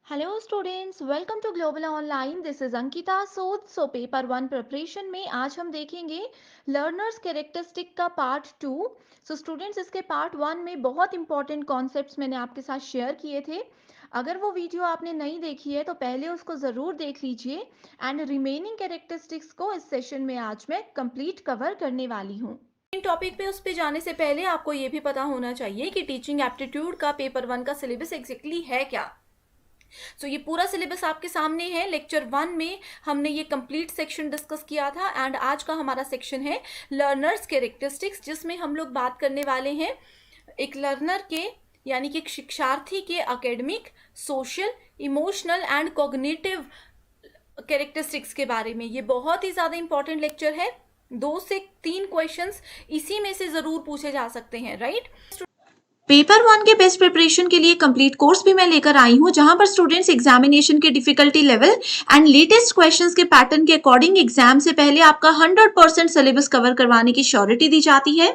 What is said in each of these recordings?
Hello students, welcome to global online. This is Ankita Sood. Paper one preparation में आज हम देखेंगे लर्नर्स कैरेक्टरिस्टिक का पार्ट टू। स्टूडेंट्स, इसके पार्ट वन में बहुत इंपॉर्टेंट कॉन्सेप्ट्स मैंने आपके साथ शेयर किए थे। अगर वो वीडियो आपने नहीं देखी है तो पहले उसको ज़रूर देख लीजिए। एंड रिमेनिंग कैरेक्टरिस्टिक्स को इस सेशन में आज मैं कंप्लीट कवर करने वाली हूँ। टॉपिक पे उस पे जाने से पहले आपको ये भी पता होना चाहिए कि टीचिंग एप्टीट्यूड का पेपर वन का सिलेबस एग्जैक्टली है क्या। ये पूरा सिलेबस आपके सामने है। लेक्चर वन में हमने ये कंप्लीट सेक्शन डिस्कस किया था एंड आज का हमारा सेक्शन है लर्नर्स कैरेक्टरिस्टिक्स, जिसमें हम लोग बात करने वाले हैं एक लर्नर के यानी कि एक शिक्षार्थी के academic, social, emotional and cognitive characteristics के बारे में। ये बहुत ही ज़्यादा इंपॉर्टेंट लेक्चर है। 2 से 3 क्वेश्चंस इसी में से ज़रूर पूछे जा सकते हैं, राइट। पेपर वन के बेस्ट प्रिपरेशन के लिए कंप्लीट कोर्स भी मैं लेकर आई हूं, जहां पर स्टूडेंट्स एग्जामिनेशन के difficulty level and latest questions के पैटर्न के अकॉर्डिंग एग्जाम से पहले आपका 100% सिलेबस कवर करवाने की श्योरिटी दी जाती है।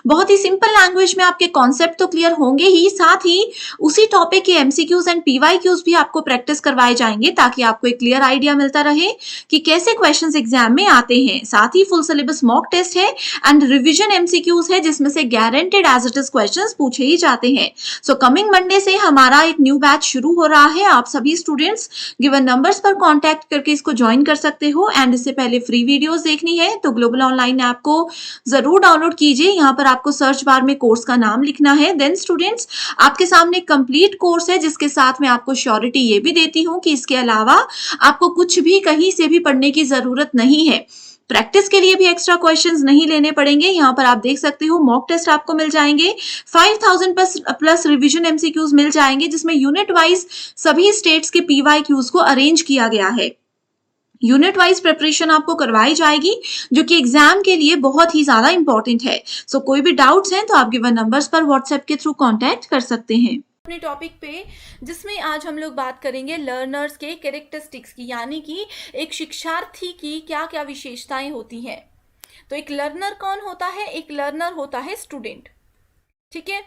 बहुत ही सिंपल लैंग्वेज में आपके कॉन्सेप्ट तो क्लियर होंगे ही, साथ ही उसी टॉपिक के एमसीक्यूज एंड पीवाईक्यूज भी आपको प्रैक्टिस करवाए जाएंगे, ताकि आपको एक क्लियर आइडिया मिलता रहे कि कैसे क्वेश्चन एग्जाम में आते हैं। साथ ही फुल सिलेबस मॉक टेस्ट है एंड रिविजन एमसीक्यूज है, जिसमें से guaranteed as it is question पूछे ही जाते हैं। कमिंग मंडे से हमारा एक न्यू बैच शुरू हो रहा है। आप सभी स्टूडेंट्स गिवन नंबर्स पर कांटेक्ट करके इसको ज्वाइन कर सकते हो। एंड इससे पहले फ्री वीडियोस देखनी है तो ग्लोबल ऑनलाइन ऐप को जरूर डाउनलोड कीजिए। यहाँ पर आपको सर्च बार में कोर्स का नाम लिखना है। देन स्टूडेंट्स, आपके सामने कंप्लीट कोर्स है, जिसके साथ मैं आपको श्योरिटी ये भी देती हूँ कि इसके अलावा आपको कुछ भी कहीं से भी पढ़ने की जरूरत नहीं है। प्रैक्टिस के लिए भी एक्स्ट्रा क्वेश्चंस नहीं लेने पड़ेंगे। यहाँ पर आप देख सकते हो मॉक टेस्ट आपको मिल जाएंगे, 5000 प्लस रिवीजन एमसीक्यूज मिल जाएंगे, जिसमें यूनिट वाइज सभी स्टेट्स के पीवाईक्यूज को अरेंज किया गया है। यूनिट वाइज प्रिपरेशन आपको करवाई जाएगी, जो कि एग्जाम के लिए बहुत ही ज्यादा इंपॉर्टेंट है। कोई भी डाउट्स हैं तो आप गिवन नंबर्स पर व्हाट्सएप के थ्रू कांटेक्ट कर सकते हैं अपने टॉपिक पे, जिसमें आज हम लोग बात करेंगे लर्नर्स के कैरेक्टरिस्टिक्स की, यानी कि एक शिक्षार्थी की क्या क्या विशेषताएं होती हैं। तो एक लर्नर कौन होता है? एक लर्नर होता है स्टूडेंट, ठीक है।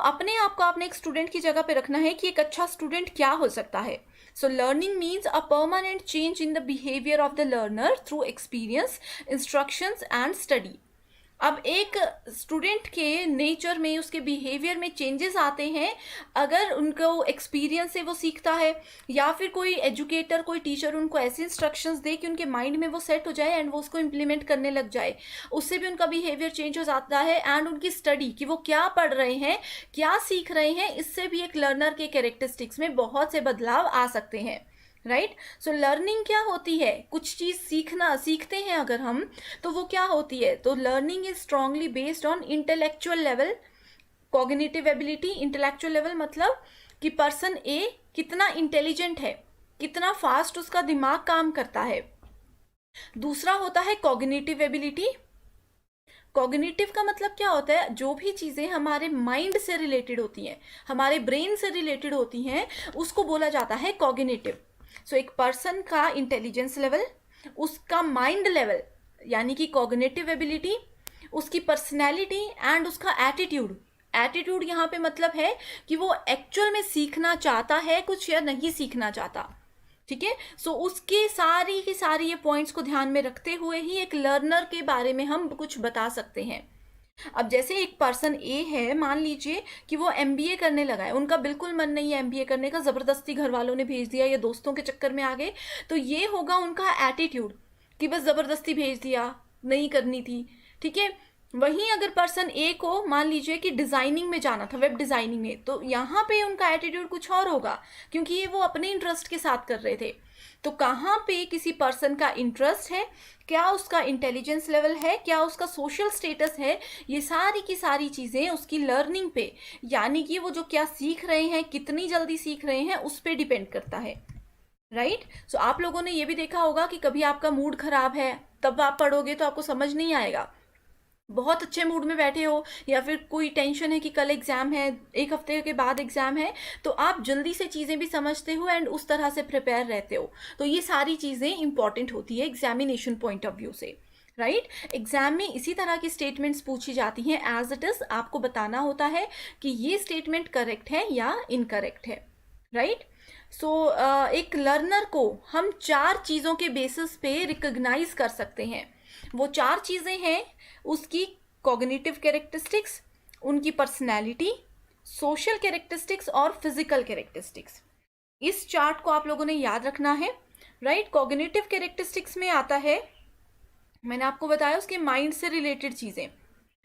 अपने आप को आपने एक स्टूडेंट की जगह पे रखना है कि एक अच्छा स्टूडेंट क्या हो सकता है। Learning means a permanent change in the behaviour of the learner through experience, instructions and study. अब एक स्टूडेंट के नेचर में, उसके बिहेवियर में चेंजेस आते हैं अगर उनको एक्सपीरियंस से वो सीखता है, या फिर कोई एजुकेटर, कोई टीचर उनको ऐसे इंस्ट्रक्शंस दे कि उनके माइंड में वो सेट हो जाए एंड वो उसको इम्प्लीमेंट करने लग जाए। उससे भी उनका बिहेवियर चेंज हो जाता है। एंड उनकी स्टडी, कि वो क्या पढ़ रहे हैं, क्या सीख रहे हैं, इससे भी एक लर्नर के कैरेक्टरिस्टिक्स में बहुत से बदलाव आ सकते हैं, राइट। लर्निंग क्या होती है? कुछ चीज़ सीखते हैं अगर हम, तो वो क्या होती है? तो learning is strongly based on intellectual level, cognitive ability. Intellectual level मतलब कि पर्सन ए कितना इंटेलिजेंट है, कितना फास्ट उसका दिमाग काम करता है। दूसरा होता है कॉग्निटिव एबिलिटी। कॉग्निटिव का मतलब क्या होता है? जो भी चीज़ें हमारे माइंड से रिलेटेड होती हैं, हमारे ब्रेन से रिलेटेड होती हैं, उसको बोला जाता है कॉग्निटिव। एक पर्सन का इंटेलिजेंस लेवल, उसका माइंड लेवल यानी कि कॉग्निटिव एबिलिटी, उसकी पर्सनैलिटी एंड उसका एटीट्यूड। एटीट्यूड यहाँ पे मतलब है कि वो एक्चुअल में सीखना चाहता है कुछ या नहीं सीखना चाहता, ठीक है। उसके सारी की सारी ये पॉइंट्स को ध्यान में रखते हुए ही एक लर्नर के बारे में हम कुछ बता सकते हैं। अब जैसे एक पर्सन ए है, मान लीजिए कि वो एमबीए करने लगा है, उनका बिल्कुल मन नहीं है एमबीए करने का, ज़बरदस्ती घर वालों ने भेज दिया या दोस्तों के चक्कर में आ गए, तो ये होगा उनका एटीट्यूड कि बस ज़बरदस्ती भेज दिया, नहीं करनी थी, ठीक है। वहीं अगर पर्सन ए को मान लीजिए कि डिज़ाइनिंग में जाना था, वेब डिज़ाइनिंग में, तो यहाँ पे उनका एटीट्यूड कुछ और होगा, क्योंकि ये वो अपने इंटरेस्ट के साथ कर रहे थे। तो कहाँ पे किसी पर्सन का इंटरेस्ट है, क्या उसका इंटेलिजेंस लेवल है, क्या उसका सोशल स्टेटस है, ये सारी की सारी चीज़ें उसकी लर्निंग पे, यानी कि वो जो क्या सीख रहे हैं, कितनी जल्दी सीख रहे हैं, उस पर डिपेंड करता है, राइट। आप लोगों ने ये भी देखा होगा कि कभी आपका मूड खराब है, तब आप पढ़ोगे तो आपको समझ नहीं आएगा। बहुत अच्छे मूड में बैठे हो या फिर कोई टेंशन है कि कल एग्ज़ाम है, एक हफ्ते के बाद एग्ज़ाम है, तो आप जल्दी से चीज़ें भी समझते हो एंड उस तरह से प्रिपेयर रहते हो। तो ये सारी चीज़ें इंपॉर्टेंट होती है एग्जामिनेशन पॉइंट ऑफ व्यू से, राइट। एग्जाम में इसी तरह की स्टेटमेंट्स पूछी जाती हैं। एज इट इज़ आपको बताना होता है कि ये स्टेटमेंट करेक्ट है या इनकरेक्ट है। राइट। सो एक लर्नर को हम 4 चीज़ों के बेसिस पे रिकग्नाइज कर सकते हैं। वो 4 चीज़ें हैं उसकी कॉग्निटिव कैरेक्टरिस्टिक्स, उनकी पर्सनैलिटी, सोशल कैरेक्टरिस्टिक्स और फिजिकल कैरेक्टरिस्टिक्स। इस चार्ट को आप लोगों ने याद रखना है, राइट। कॉग्निटिव कैरेक्टरिस्टिक्स में आता है, मैंने आपको बताया उसके माइंड से रिलेटेड चीज़ें,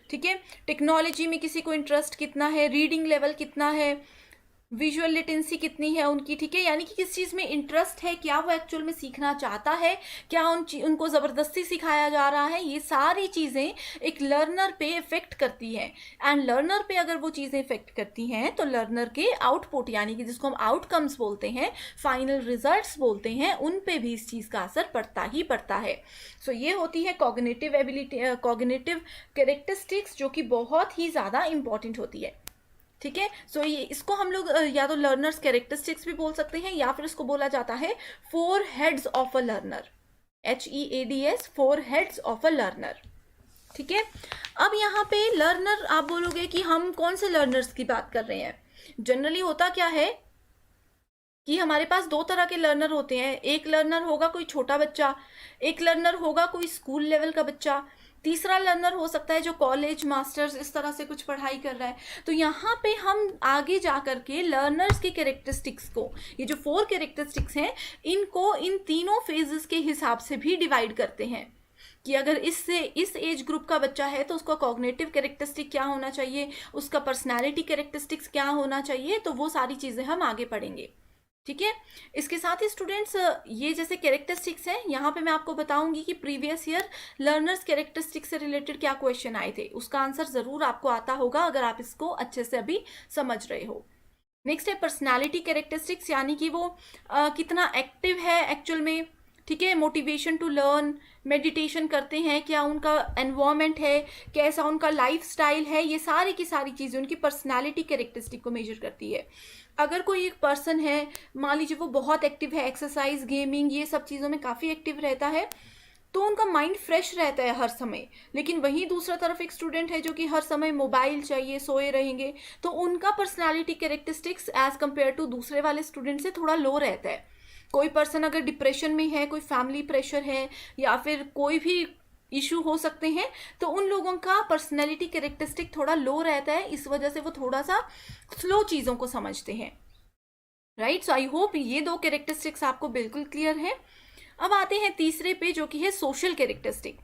ठीक है। टेक्नोलॉजी में किसी को इंटरेस्ट कितना है, रीडिंग लेवल कितना है, विजुअल लिटरेसी कितनी है उनकी, ठीक है, यानी कि किस चीज़ में इंटरेस्ट है, क्या वो एक्चुअल में सीखना चाहता है, क्या उनको ज़बरदस्ती सिखाया जा रहा है, ये सारी चीज़ें एक लर्नर पे इफेक्ट करती हैं। एंड लर्नर पे अगर वो चीज़ें इफेक्ट करती हैं तो लर्नर के आउटपुट, यानी कि जिसको हम आउटकम्स बोलते हैं, फाइनल रिजल्ट्स बोलते हैं, उन पे भी इस चीज़ का असर पड़ता ही पड़ता है। सो ये होती है कॉग्निटिव एबिलिटी, कॉग्निटिव कैरेक्टरिस्टिक्स, जो कि बहुत ही ज़्यादा इंपॉर्टेंट होती है, ठीक है। सो ये इसको हम लोग या तो लर्नर्स कैरेक्टरिस्टिक्स भी बोल सकते हैं, या फिर इसको बोला जाता है 4 heads of a learner, HEADS, 4 heads of a learner, ठीक है। अब यहाँ पे लर्नर, आप बोलोगे कि हम कौन से लर्नर्स की बात कर रहे हैं। जनरली होता क्या है कि हमारे पास 2 तरह के लर्नर होते हैं। एक लर्नर होगा कोई छोटा बच्चा, एक लर्नर होगा कोई स्कूल लेवल का बच्चा, तीसरा लर्नर हो सकता है जो कॉलेज, मास्टर्स, इस तरह से कुछ पढ़ाई कर रहा है। तो यहाँ पे हम आगे जा कर के लर्नर्स की कैरेक्टरिस्टिक्स को, ये जो 4 कैरेक्टरिस्टिक्स हैं, इनको इन तीनों फेजेस के हिसाब से भी डिवाइड करते हैं कि अगर इस एज ग्रुप का बच्चा है तो उसका कॉग्निटिव कैरेक्टरिस्टिक क्या होना चाहिए, उसका पर्सनैलिटी कैरेक्टरिस्टिक्स क्या होना चाहिए, तो वो सारी चीज़ें हम आगे पढ़ेंगे, ठीक है। इसके साथ ही स्टूडेंट्स, ये जैसे कैरेक्टरिस्टिक्स हैं, यहाँ पे मैं आपको बताऊंगी कि प्रीवियस ईयर लर्नर्स कैरेक्टरिस्टिक्स से रिलेटेड क्या क्वेश्चन आए थे, उसका आंसर ज़रूर आपको आता होगा अगर आप इसको अच्छे से अभी समझ रहे हो। नेक्स्ट है पर्सनालिटी कैरेक्टरिस्टिक्स, यानी कि वो कितना एक्टिव है एक्चुअल में, ठीक है। मोटिवेशन टू लर्न, मेडिटेशन करते हैं, क्या उनका एनवायरनमेंट है, कैसा उनका लाइफ स्टाइल है, ये सारी की सारी चीज़ें उनकी पर्सनालिटी कैरेक्टरिस्टिक को मेजर करती है। अगर कोई एक पर्सन है, मान लीजिए वो बहुत एक्टिव है, एक्सरसाइज, गेमिंग, ये सब चीज़ों में काफ़ी एक्टिव रहता है, तो उनका माइंड फ्रेश रहता है हर समय। लेकिन वहीं दूसरा तरफ एक स्टूडेंट है जो कि हर समय मोबाइल चाहिए, सोए रहेंगे, तो उनका personality characteristics as compare to दूसरे वाले स्टूडेंट से थोड़ा लो रहता है। कोई पर्सन अगर डिप्रेशन में है, कोई फैमिली प्रेशर है, या फिर कोई भी इशू हो सकते हैं, तो उन लोगों का पर्सनैलिटी कैरेक्टरिस्टिक थोड़ा लो रहता है, इस वजह से वो थोड़ा सा स्लो चीज़ों को समझते हैं, राइट। सो आई होप ये 2 कैरेक्टरिस्टिक्स आपको बिल्कुल क्लियर है। अब आते हैं तीसरे पे, जो कि है सोशल कैरेक्टरिस्टिक।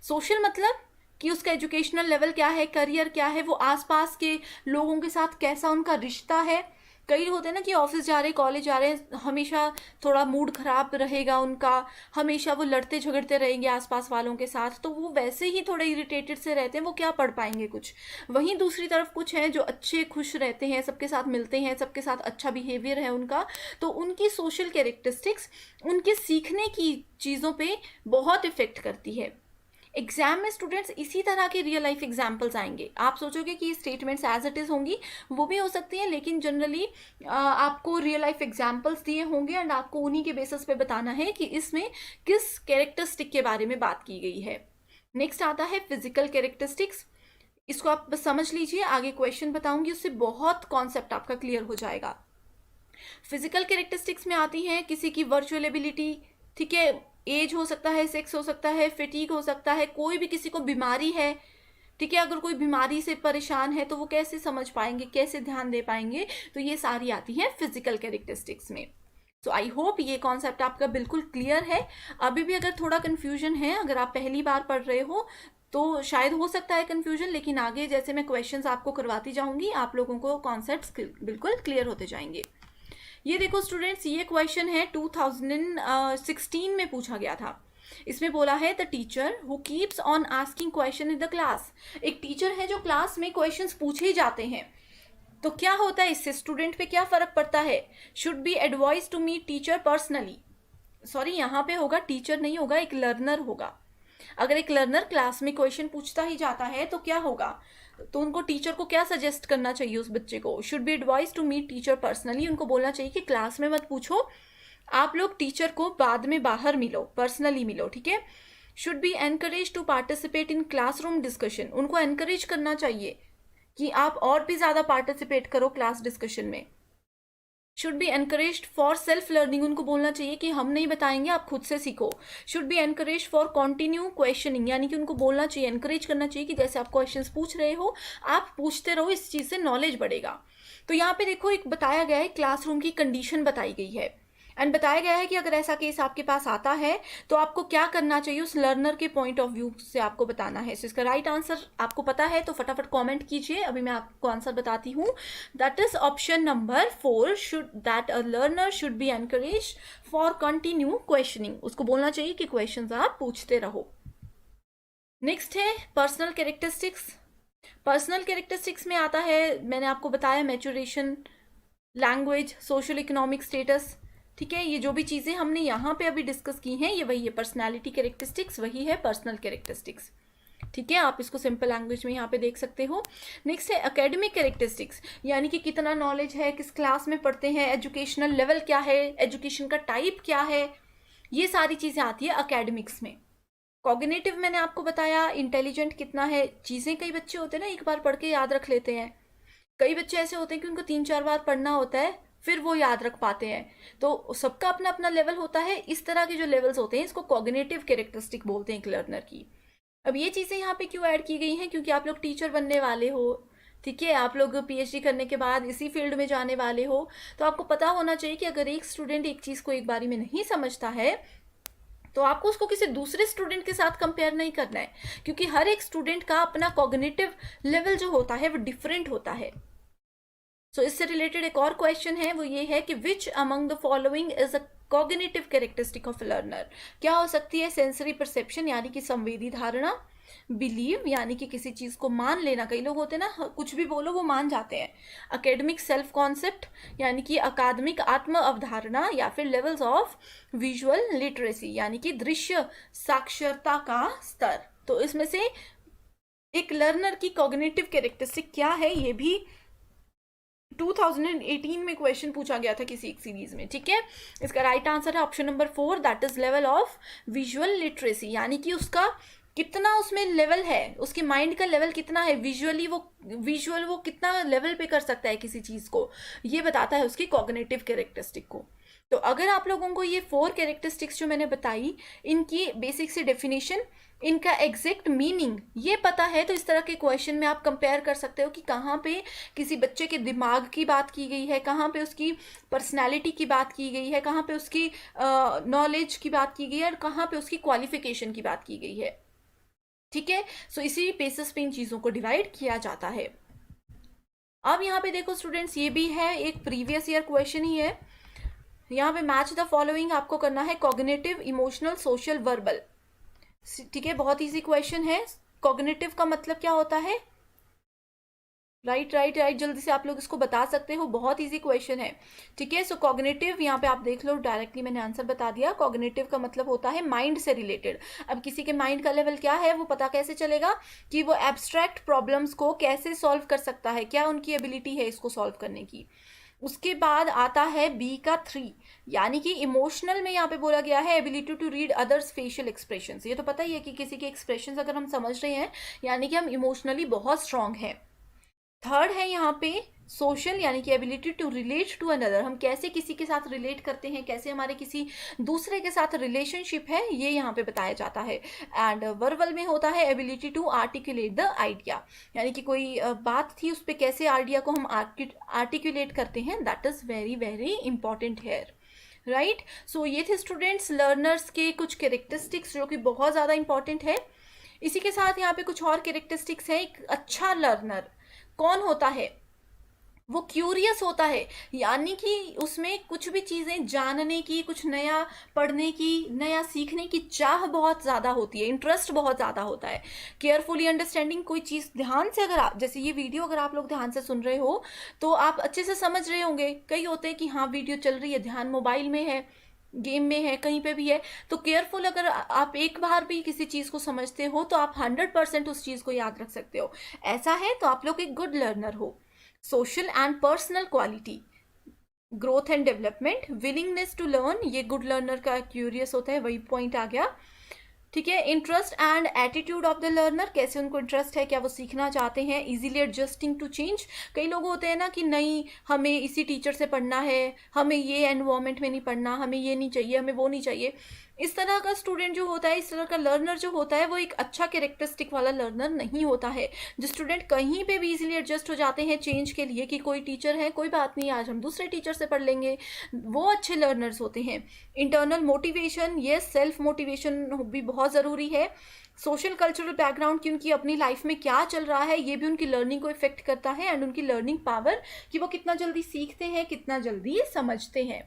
सोशल मतलब कि उसका एजुकेशनल लेवल क्या है, करियर क्या है, वो आसपास के लोगों के साथ कैसा उनका रिश्ता है। कई होते हैं ना कि ऑफिस जा रहे, कॉलेज जा रहे हैं, हमेशा थोड़ा मूड खराब रहेगा उनका, हमेशा वो लड़ते झगड़ते रहेंगे आसपास वालों के साथ, तो वो वैसे ही थोड़े इरिटेटेड से रहते हैं, वो क्या पढ़ पाएंगे कुछ। वहीं दूसरी तरफ कुछ हैं जो अच्छे खुश रहते हैं, सबके साथ मिलते हैं, सबके साथ अच्छा बिहेवियर है उनका, तो उनकी सोशल कैरेक्टरिस्टिक्स उनके सीखने की चीज़ों पे बहुत इफेक्ट करती है। एग्जाम में स्टूडेंट्स इसी तरह के रियल लाइफ एग्जाम्पल्स आएंगे। आप सोचोगे कि स्टेटमेंट्स एज इट इज़ होंगी, वो भी हो सकती हैं, लेकिन जनरली आपको रियल लाइफ एग्जाम्पल्स दिए होंगे एंड आपको उन्हीं के बेसिस पे बताना है कि इसमें किस कैरेक्टरिस्टिक के बारे में बात की गई है। नेक्स्ट आता है फिजिकल कैरेक्टरिस्टिक्स। इसको आप बस समझ लीजिए, आगे क्वेश्चन बताऊंगी, उससे बहुत कॉन्सेप्ट आपका क्लियर हो जाएगा। फिजिकल कैरेक्टरिस्टिक्स में आती हैं किसी की वर्चुअल एबिलिटी, ठीक है, एज हो सकता है, सेक्स हो सकता है, फिटीक हो सकता है, कोई भी किसी को बीमारी है, ठीक है, अगर कोई बीमारी से परेशान है तो वो कैसे समझ पाएंगे, कैसे ध्यान दे पाएंगे, तो ये सारी आती हैं फिजिकल कैरेक्टरिस्टिक्स में। सो आई होप ये कॉन्सेप्ट आपका बिल्कुल क्लियर है। अभी भी अगर थोड़ा कन्फ्यूजन है, अगर आप पहली बार पढ़ रहे हो तो शायद हो सकता है कन्फ्यूजन, लेकिन आगे जैसे मैं क्वेश्चंस आपको करवाती जाऊंगी, आप लोगों को कॉन्सेप्ट्स बिल्कुल क्लियर होते जाएंगे। ये देखो स्टूडेंट्स, ये क्वेश्चन है 2016 में पूछा गया था। इसमें बोला है the teacher who keeps on asking question in the class. एक टीचर है जो क्लास में क्वेश्चंस पूछे जाते हैं, तो क्या होता है इससे, स्टूडेंट पे क्या फर्क पड़ता है। Should be advise to meet teacher personally, sorry यहाँ पे होगा टीचर नहीं होगा, एक लर्नर होगा। अगर एक लर्नर क्लास में क्वेश्चन पूछता ही जाता है तो क्या होगा, तो उनको टीचर को क्या सजेस्ट करना चाहिए उस बच्चे को, should be advise to meet teacher personally. उनको बोलना चाहिए कि क्लास में मत पूछो, आप लोग टीचर को बाद में बाहर मिलो, पर्सनली मिलो, ठीक है। Should be encourage to participate in classroom discussion, उनको एनकरेज करना चाहिए कि आप और भी ज़्यादा पार्टिसिपेट करो क्लास डिस्कशन में। Should be encouraged for self learning, उनको बोलना चाहिए कि हम नहीं बताएंगे, आप खुद से सीखो। Should be encourage for continue questioning, यानी कि उनको बोलना चाहिए, एनकरेज करना चाहिए कि जैसे आप क्वेश्चंस पूछ रहे हो आप पूछते रहो, इस चीज़ से नॉलेज बढ़ेगा। तो यहाँ पे देखो एक बताया गया है, क्लासरूम की कंडीशन बताई गई है एंड बताया गया है कि अगर ऐसा केस आपके पास आता है तो आपको क्या करना चाहिए, उस लर्नर के पॉइंट ऑफ व्यू से आपको बताना है। सो इसका राइट आंसर आपको पता है तो फटाफट कमेंट कीजिए, अभी मैं आपको आंसर बताती हूँ। That is option number 4, should that a learner should be encourage for continue questioning, उसको बोलना चाहिए कि क्वेश्चंस आप पूछते रहो। नेक्स्ट है पर्सनल कैरेक्टरिस्टिक्स। पर्सनल कैरेक्टरिस्टिक्स में आता है, मैंने आपको बताया, maturation, language, social economic status. ठीक है, ये जो भी चीज़ें हमने यहाँ पे अभी डिस्कस की हैं ये वही है, पर्सनैलिटी कैरेक्टरिस्टिक्स वही है पर्सनल कैरेक्टरिस्टिक्स। ठीक है, आप इसको सिंपल लैंग्वेज में यहाँ पे देख सकते हो। नेक्स्ट है एकेडमिक कैरेक्टरिस्टिक्स, यानी कि कितना नॉलेज है, किस क्लास में पढ़ते हैं, एजुकेशनल लेवल क्या है, एजुकेशन का टाइप क्या है, ये सारी चीज़ें आती है अकेडमिक्स में। कॉग्निटिव मैंने आपको बताया, इंटेलिजेंट कितना है, चीज़ें कई बच्चे होते हैं ना एक बार पढ़ के याद रख लेते हैं, कई बच्चे ऐसे होते हैं कि उनको 3-4 बार पढ़ना होता है फिर वो याद रख पाते हैं, तो सबका अपना अपना लेवल होता है। इस तरह के जो लेवल्स होते हैं इसको कॉग्निटिव कैरेक्टरिस्टिक बोलते हैं एक लर्नर की। अब ये चीज़ें यहाँ पे क्यों ऐड की गई हैं, क्योंकि आप लोग टीचर बनने वाले हो, ठीक है, आप लोग पीएचडी करने के बाद इसी फील्ड में जाने वाले हो, तो आपको पता होना चाहिए कि अगर एक स्टूडेंट एक चीज़ को एक बारी में नहीं समझता है तो आपको उसको किसी दूसरे स्टूडेंट के साथ कंपेयर नहीं करना है, क्योंकि हर एक स्टूडेंट का अपना कॉग्निटिव लेवल जो होता है वो डिफरेंट होता है। सो इससे रिलेटेड एक और क्वेश्चन है, वो ये है कि which among the following is a cognitive characteristic of learner. क्या हो सकती है, सेंसरी परसेप्शन यानी कि संवेदी धारणा, बिलीव यानी कि किसी चीज को मान लेना, कई लोग होते हैं ना कुछ भी बोलो वो मान जाते हैं, अकेडमिक सेल्फ कॉन्सेप्ट यानी कि अकादमिक आत्म अवधारणा, या फिर लेवल्स ऑफ विजुअल लिटरेसी यानी कि दृश्य साक्षरता का स्तर। तो इसमें से एक लर्नर की कॉग्निटिव कैरेक्टरिस्टिक क्या है, ये भी 2018 में क्वेश्चन पूछा गया था किसी एक सीरीज में। ठीक है, इसका राइट आंसर है option number 4, that is level of visual literacy, यानी कि उसका कितना उसमें लेवल है, उसके माइंड का लेवल कितना है, विजुअल वो कितना लेवल पे कर सकता है किसी चीज को, ये बताता है उसकी कॉग्निटिव कैरेक्टरिस्टिक को। तो अगर आप लोगों को ये 4 कैरेक्टरिस्टिक्स जो मैंने बताई इनकी बेसिक सी डेफिनेशन, इनका एग्जैक्ट मीनिंग ये पता है, तो इस तरह के क्वेश्चन में आप कंपेयर कर सकते हो कि कहाँ पे किसी बच्चे के दिमाग की बात की गई है, कहाँ पे उसकी पर्सनालिटी की बात की गई है, कहाँ पे उसकी नॉलेज की बात की गई है और कहाँ पे उसकी क्वालिफिकेशन की बात की गई है। ठीक है, सो इसी बेसिस पे इन चीज़ों को डिवाइड किया जाता है। अब यहाँ पे देखो स्टूडेंट्स, ये भी है एक प्रीवियस ईयर क्वेश्चन ही है, यहाँ पे मैच द फॉलोइंग आपको करना है, कॉग्निटिव, इमोशनल, सोशल, वर्बल। ठीक है, बहुत इजी क्वेश्चन है। कॉग्निटिव का मतलब क्या होता है, राइट, जल्दी से आप लोग इसको बता सकते हो, बहुत इजी क्वेश्चन है। ठीक है, सो कॉग्निटिव यहाँ पे आप देख लो, डायरेक्टली मैंने आंसर बता दिया। कॉग्निटिव का मतलब होता है माइंड से रिलेटेड। अब किसी के माइंड का लेवल क्या है वो पता कैसे चलेगा कि वो एब्स्ट्रैक्ट प्रॉब्लम्स को कैसे सॉल्व कर सकता है, क्या उनकी एबिलिटी है इसको सॉल्व करने की। उसके बाद आता है बी का 3, यानी कि इमोशनल में यहाँ पे बोला गया है ability to read others facial expressions. ये तो पता ही है कि किसी के एक्सप्रेशंस अगर हम समझ रहे हैं यानी कि हम इमोशनली बहुत स्ट्रांग हैं। थर्ड है यहाँ पे सोशल, यानी कि ability to relate to another, हम कैसे किसी के साथ रिलेट करते हैं, कैसे हमारे किसी दूसरे के साथ रिलेशनशिप है, ये यहाँ पे बताया जाता है। एंड वर्बल में होता है ability to articulate the idea, यानी कि कोई बात थी उस पर कैसे आइडिया को हम आर्टिकुलेट करते हैं, that is very very important here. Right, so ये थे स्टूडेंट्स लर्नर्स के कुछ कैरेक्टरिस्टिक्स जो कि बहुत ज़्यादा इंपॉर्टेंट है। इसी के साथ यहाँ पे कुछ और कैरेक्टरिस्टिक्स है। एक अच्छा लर्नर कौन होता है, वो क्यूरियस होता है, यानी कि उसमें कुछ भी चीज़ें जानने की, कुछ नया पढ़ने की, नया सीखने की चाह बहुत ज़्यादा होती है, इंटरेस्ट बहुत ज़्यादा होता है। केयरफुली अंडरस्टैंडिंग, कोई चीज़ ध्यान से, अगर आप जैसे ये वीडियो अगर आप लोग ध्यान से सुन रहे हो तो आप अच्छे से समझ रहे होंगे। कई होते हैं कि हाँ वीडियो चल रही है, ध्यान मोबाइल में है, गेम में है, कहीं पे भी है, तो केयरफुल अगर आप एक बार भी किसी चीज़ को समझते हो तो आप 100% उस चीज़ को याद रख सकते हो। ऐसा है तो आप लोग एक गुड लर्नर हो। Social and personal quality, growth and development, willingness to learn, ये गुड लर्नर का क्यूरियस होता है, वही पॉइंट आ गया। ठीक है। Interest and attitude of the learner, कैसे उनको इंटरेस्ट है, क्या वो सीखना चाहते हैं। इजीली एडजस्टिंग टू चेंज, कई लोग होते हैं ना कि नहीं हमें इसी टीचर से पढ़ना है, हमें ये एनवायरनमेंट में नहीं पढ़ना, हमें ये नहीं चाहिए, हमें वो नहीं चाहिए। इस तरह का स्टूडेंट जो होता है, इस तरह का लर्नर जो होता है, वो एक अच्छा कैरेक्टरिस्टिक वाला लर्नर नहीं होता है। जो स्टूडेंट कहीं पे भी इजीली एडजस्ट हो जाते हैं चेंज के लिए, कि कोई टीचर है, कोई बात नहीं, आज हम दूसरे टीचर से पढ़ लेंगे, वो अच्छे लर्नर्स होते हैं। इंटरनल मोटिवेशन, ये सेल्फ मोटिवेशन भी बहुत ज़रूरी है। सोशल कल्चरल बैकग्राउंड की उनकी अपनी लाइफ में क्या चल रहा है, ये भी उनकी लर्निंग को इफेक्ट करता है, एंड उनकी लर्निंग पावर, कि वो कितना जल्दी सीखते हैं, कितना जल्दी समझते हैं।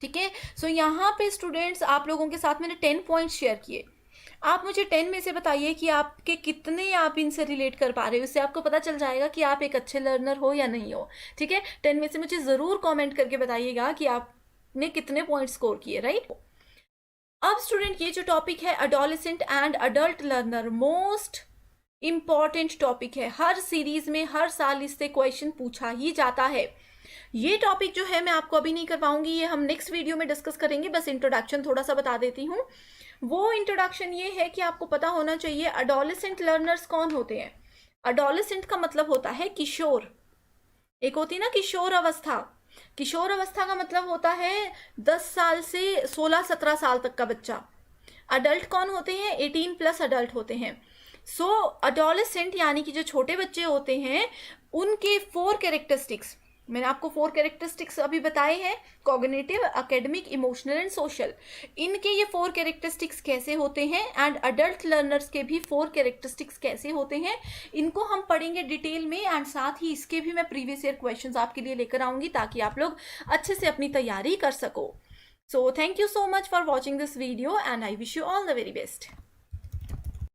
ठीक है। सो यहाँ पे स्टूडेंट्स, आप लोगों के साथ मैंने 10 पॉइंट्स शेयर किए। आप मुझे 10 में से बताइए कि आपके कितने आप इनसे रिलेट कर पा रहे हो। इससे आपको पता चल जाएगा कि आप एक अच्छे लर्नर हो या नहीं हो। ठीक है। 10 में से मुझे ज़रूर कमेंट करके बताइएगा कि आपने कितने पॉइंट स्कोर किए, राइट। अब स्टूडेंट, ये जो टॉपिक है adolescent and adult learner, most important topic है। हर सीरीज में हर साल इससे क्वेश्चन पूछा ही जाता है। ये टॉपिक जो है मैं आपको अभी नहीं करवाऊंगी, ये हम नेक्स्ट वीडियो में डिस्कस करेंगे। बस इंट्रोडक्शन थोड़ा सा बता देती हूँ। वो इंट्रोडक्शन ये है कि आपको पता होना चाहिए एडोलेसेंट लर्नर्स कौन होते हैं। एडोलेसेंट का मतलब होता है किशोर। एक होती है ना किशोर अवस्था। किशोर अवस्था का मतलब होता है 10 साल से 16-17 साल तक का बच्चा। अडल्ट कौन होते हैं? 18+ अडल्ट होते हैं। सो एडोलेसेंट यानी कि जो छोटे बच्चे होते हैं, उनके 4 कैरेक्टरिस्टिक्स, मैंने आपको 4 कैरेक्टरिस्टिक्स अभी बताए हैं, cognitive, academic, emotional and social. इनके ये 4 कैरेक्टरिस्टिक्स कैसे होते हैं, एंड अडल्ट लर्नर्स के भी 4 कैरेक्टरिस्टिक्स कैसे होते हैं, इनको हम पढ़ेंगे डिटेल में। एंड साथ ही इसके भी मैं प्रीवियस ईयर क्वेश्चंस आपके लिए लेकर आऊंगी, ताकि आप लोग अच्छे से अपनी तैयारी कर सको। So thank you so much for watching this video, and I wish you all the very best.